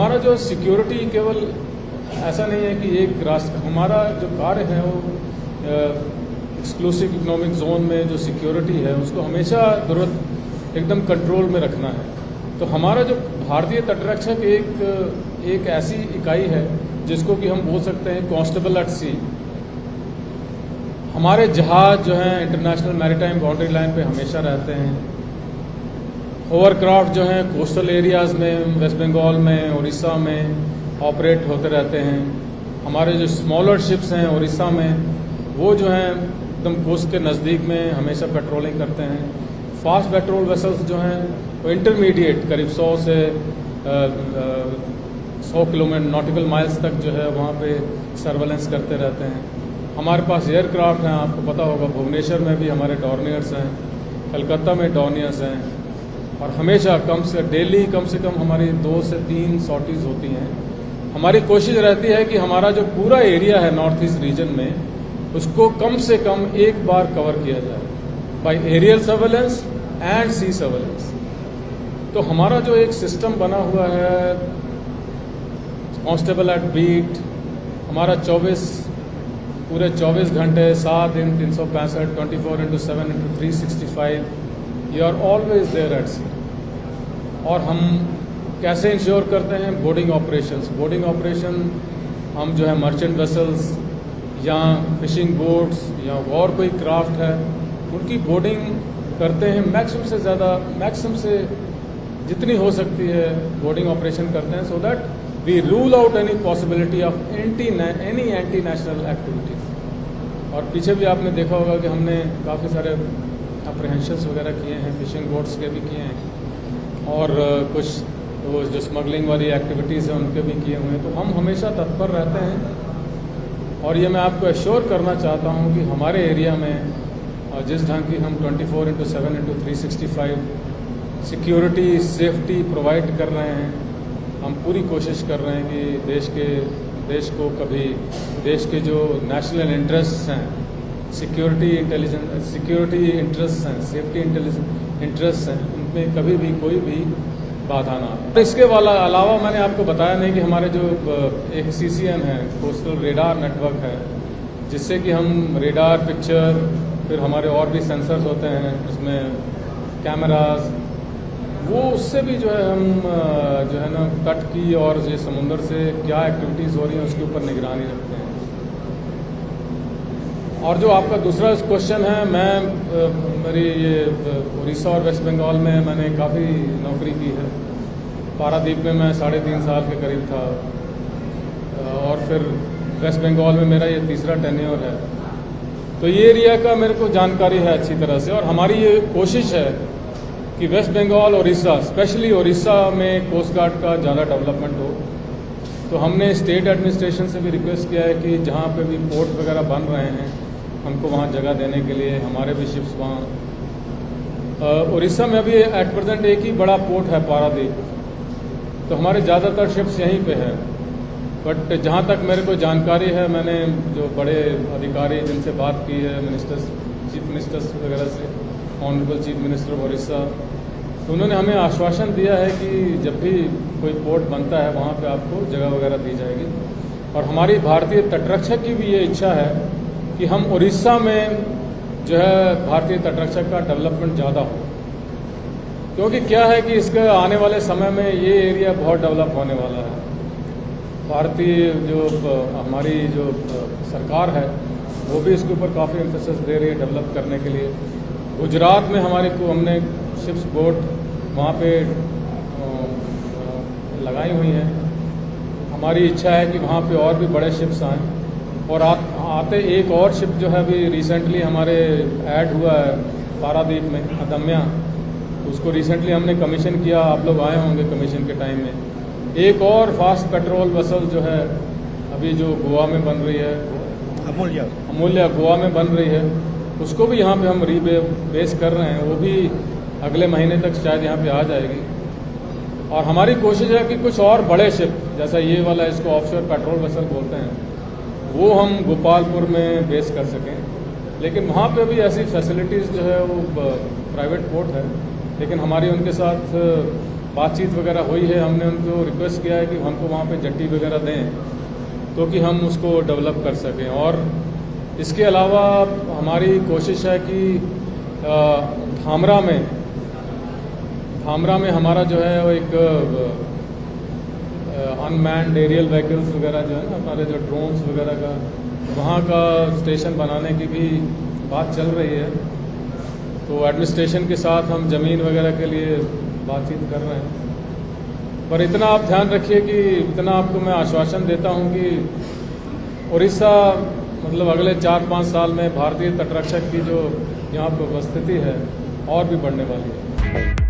हमारा जो सिक्योरिटी केवल ऐसा नहीं है कि एक रास्ता, हमारा जो कार्य है वो एक्सक्लूसिव इकोनॉमिक जोन में जो सिक्योरिटी है उसको हमेशा ज़रूरत एकदम कंट्रोल में रखना है। तो हमारा जो भारतीय तटरक्षक एक ऐसी इकाई है जिसको कि हम बोल सकते हैं कांस्टेबल एट सी। हमारे जहाज जो हैं इंटरनेशनल मैरीटाइम बाउंड्री लाइन पे हमेशा रहते हैं। होवरक्राफ्ट जो हैं कोस्टल एरियाज़ में वेस्ट बंगाल में उड़ीसा में ऑपरेट होते रहते हैं। हमारे जो स्मॉलर शिप्स हैं उड़ीसा में वो जो हैं एकदम कोस्ट के नज़दीक में हमेशा पेट्रोलिंग करते हैं। फास्ट पेट्रोल वेसल्स जो हैं वो इंटरमीडिएट करीब 100 से 100 किलोमीटर नॉटिकल माइल्स तक जो है वहाँ पे सर्वेलेंस करते रहते हैं। हमारे पास एयरक्राफ्ट हैं, आपको पता होगा भुवनेश्वर में भी हमारे डॉर्नियर्स हैं, कलकत्ता में डॉर्नियर्स हैं, और हमेशा डेली कम से कम हमारी 2 से 3 सॉर्टीज़ होती हैं। हमारी कोशिश रहती है कि हमारा जो पूरा एरिया है नॉर्थ ईस्ट रीजन में उसको कम से कम एक बार कवर किया जाए by aerial surveillance and sea surveillance. तो हमारा जो एक सिस्टम बना हुआ है कांस्टेबल एट बीट, हमारा पूरे 24 घंटे 7 दिन 365 24/7/365 you are always there at sea. और हम कैसे इंश्योर करते हैं बोर्डिंग ऑपरेशन हम जो है मर्चेंट वेसल्स या फिशिंग बोट्स या और कोई क्राफ्ट है उनकी बोर्डिंग करते हैं। मैक्सिमम से जितनी हो सकती है बोर्डिंग ऑपरेशन करते हैं so that we rule out any possibility of any anti national activities. और पीछे भी आपने देखा होगा कि हमने काफ़ी सारे अप्रीहेंशंस वगैरह किए हैं, फिशिंग बोट्स के भी किए हैं और कुछ वो जो स्मगलिंग वाली एक्टिविटीज़ हैं उनके भी किए हुए हैं। तो हम हमेशा तत्पर रहते हैं और ये मैं आपको एश्योर करना चाहता हूँ कि हमारे एरिया में जिस ढंग की हम 24/7/365 सिक्योरिटी सेफ्टी प्रोवाइड कर रहे हैं, हम पूरी कोशिश कर रहे हैं कि देश को कभी देश के जो नेशनल इंटरेस्ट हैं, सिक्योरिटी इंटरेस्ट हैं, सेफ्टी इंटरेस्ट हैं, उनमें कभी भी कोई भी बाधा ना आए। इसके अलावा मैंने आपको बताया नहीं कि हमारे जो एक CCN है कोस्टल रेडार नेटवर्क है जिससे कि हम रेडार पिक्चर फिर हमारे और भी सेंसर्स होते हैं उसमें कैमरास, वो उससे भी जो है हम जो है ना तट की और ये समुंदर से क्या एक्टिविटीज़ हो रही हैं उसके ऊपर निगरानी रखते हैं। और जो आपका दूसरा क्वेश्चन है, मेरी ये उड़ीसा और वेस्ट बंगाल में मैंने काफ़ी नौकरी की है। पारादीप में मैं 3.5 साल के करीब था और फिर वेस्ट बंगाल में मेरा ये तीसरा टेन्योर है। तो ये एरिया का मेरे को जानकारी है अच्छी तरह से और हमारी ये कोशिश है कि वेस्ट बंगाल उड़ीसा स्पेशली उड़ीसा में कोस्ट गार्ड का ज़्यादा डेवलपमेंट हो। तो हमने स्टेट एडमिनिस्ट्रेशन से भी रिक्वेस्ट किया है कि जहाँ पे भी पोर्ट वगैरह बन रहे हैं हमको वहाँ जगह देने के लिए, हमारे भी शिप्स वहाँ। उड़ीसा में अभी एट प्रेजेंट एक ही बड़ा पोर्ट है पारादीप, तो हमारे ज़्यादातर शिप्स यहीं पे है। बट जहाँ तक मेरे को जानकारी है, मैंने जो बड़े अधिकारी जिनसे बात की है चीफ मिनिस्टर्स वगैरह से, honourable chief minister of Orissa, तो उन्होंने हमें आश्वासन दिया है कि जब भी कोई पोर्ट बनता है वहाँ पे आपको जगह वगैरह दी जाएगी। और हमारी भारतीय तटरक्षक की भी ये इच्छा है कि हम उड़ीसा में जो है भारतीय तटरक्षक का डेवलपमेंट ज़्यादा हो, क्योंकि क्या है कि इसके आने वाले समय में ये एरिया बहुत डेवलप होने वाला है। भारतीय हमारी जो सरकार है वो भी इसके ऊपर काफ़ी एम्फेसिस दे रही है डेवलप करने के लिए। गुजरात में हमने शिप्स बोट वहाँ पे लगाई हुई हैं। हमारी इच्छा है कि वहाँ पे और भी बड़े शिप्स आएँ और आते एक और शिप जो है अभी रिसेंटली हमारे ऐड हुआ है पारादीप में, अदम्या, उसको रिसेंटली हमने कमीशन किया। आप लोग आए होंगे कमीशन के टाइम में। एक और फास्ट पेट्रोल वेसल जो है अभी जो गोवा में बन रही है, अमूल्य गोवा में बन रही है, उसको भी यहाँ पे हम रीबेस कर रहे हैं। वो भी अगले महीने तक शायद यहाँ पे आ जाएगी। और हमारी कोशिश है कि कुछ और बड़े शिप जैसा ये वाला, इसको ऑफशोर पेट्रोल वेसल बोलते हैं, वो हम गोपालपुर में बेस कर सकें। लेकिन वहाँ पे भी ऐसी फैसिलिटीज़ जो है वो प्राइवेट पोर्ट है, लेकिन हमारी उनके साथ बातचीत वगैरह हुई है। हमने उनको रिक्वेस्ट किया है कि हमको वहाँ पे जट्टी वगैरह दें तो कि हम उसको डेवलप कर सकें। और इसके अलावा हमारी कोशिश है कि धामरा में हमारा जो है वो एक अनमैन्ड एरियल व्हीकल्स वगैरह जो है ना, हमारे जो ड्रोन्स वगैरह का, वहाँ का स्टेशन बनाने की भी बात चल रही है। तो एडमिनिस्ट्रेशन के साथ हम ज़मीन वगैरह के लिए बातचीत कर रहे हैं। पर इतना आप ध्यान रखिए कि इतना आपको मैं आश्वासन देता हूँ कि उड़ीसा मतलब अगले 4-5 साल में भारतीय तटरक्षक की जो यहाँ पर उपस्थिति है और भी बढ़ने वाली है।